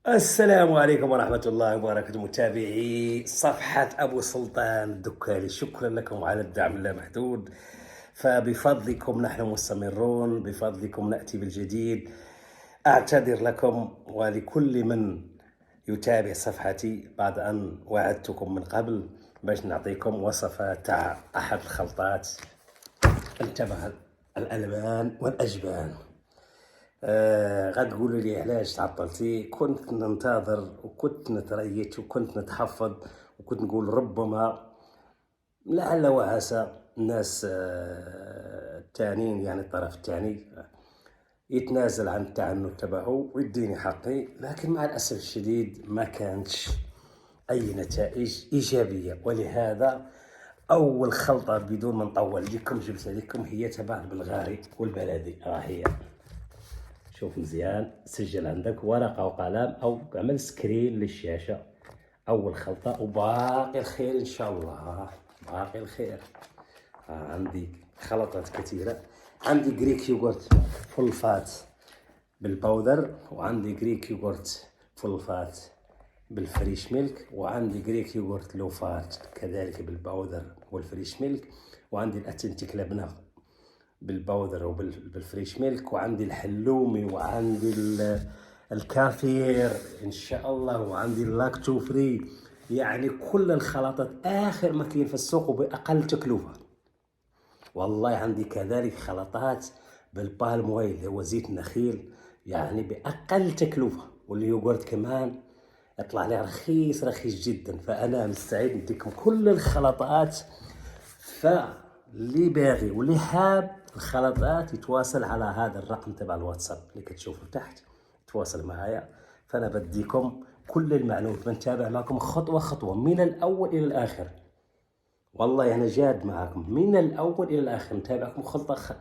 السلام عليكم ورحمة الله وبركاته، متابعي صفحة أبو سلطان الدكالي، شكرا لكم على الدعم اللامحدود. فبفضلكم نحن مستمرون، بفضلكم نأتي بالجديد. أعتذر لكم ولكل من يتابع صفحتي بعد أن وعدتكم من قبل باش نعطيكم وصفات تاع أحد الخلطات. انتبه الألبان والأجبان. غتقولوا لي علاش تعطلتي؟ كنت ننتظر وكنت نتريث وكنت نتحفظ وكنت نقول ربما لعل وعسى الناس التانيين، يعني الطرف الثاني يتنازل عن التعنت تبعه ويديني حقي، لكن مع الأسف الشديد ما كانتش أي نتائج إيجابية. ولهذا أول خلطة بدون ما نطول لكم جبتها لكم هي تبع البلغاري والبلدي. هي شوف مزيان، سجل عندك ورقة وقلم أو اعمل سكرين للشاشة. أول خلطة وباقي الخير إن شاء الله، باقي الخير. عندي خلطات كثيرة. عندي جريك يوغورت فول فات بالباودر، وعندي جريك يوغورت فول فات بالفريش ميلك، وعندي جريك يوغورت لو فات كذلك بالباودر والفريش ميلك، وعندي الأتنتيك لبنة بالباودر وبالفريش ميلك، وعندي الحلومي، وعندي الكافير ان شاء الله، وعندي اللاكتو فري. يعني كل الخلطات اخر ما كاين في السوق وباقل تكلفه. والله عندي كذلك خلطات بالبالم اويل اللي هو زيت النخيل، يعني باقل تكلفه. واليوغورت كمان يطلع لي رخيص رخيص جدا. فانا مستعد نديكم كل الخلطات. فاللي باغي واللي حاب الخلطات يتواصل على هذا الرقم تبع الواتساب اللي كتشوفوا تحت، يتواصل معايا. فانا بديكم كل المعلومات، بنتابع معكم خطوه خطوه من الاول الى الاخر. والله انا جاد معكم من الاول الى الاخر، نتابعكم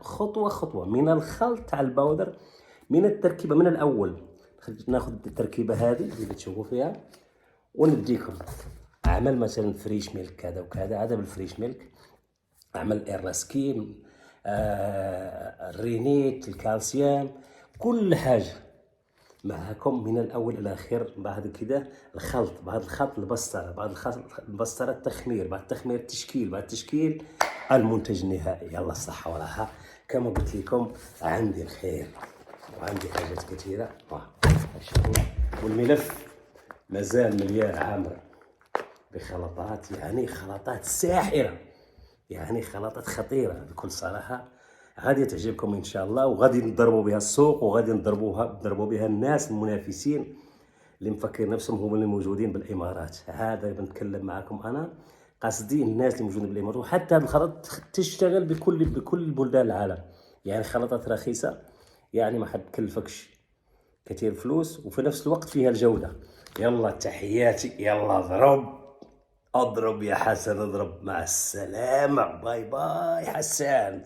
خطوه خطوه من الخلط تاع الباودر، من التركيبه من الاول. ناخذ التركيبه هذه اللي بتشوفوا فيها ونديكم. اعمل مثلا فريش ميلك كذا وكذا، هذا بالفريش ميلك. اعمل الراسكين، الرينيت، الكالسيوم، كل حاجه معكم من الاول الى الاخر. بعد كده الخلط، بعد الخلط البسطره، بعد الخلط البسطره التخمير، بعد التخمير التشكيل، بعد التشكيل المنتج النهائي. يلا الصحه والراحه. كما قلت لكم عندي الخير وعندي حاجات كثيره ما شاء الله. والملف مازال مليان عامر بخلطات، يعني خلطات ساحره، يعني خلطات خطيرة بكل صراحة. غادي تعجبكم إن شاء الله، وغادي نضربوا بها السوق، وغادي نضربوا بها الناس المنافسين اللي مفكرين نفسهم هم اللي موجودين بالإمارات. هذا بنتكلم معكم أنا، قصدي الناس اللي موجودين بالإمارات. وحتى هذه الخلطات تشتغل بكل بلدان العالم، يعني خلطات رخيصة، يعني ما حد كلفكش كثير فلوس، وفي نفس الوقت فيها الجودة. يلا تحياتي، يلا اضرب يا حسن، اضرب. مع السلامة، باي باي حسان.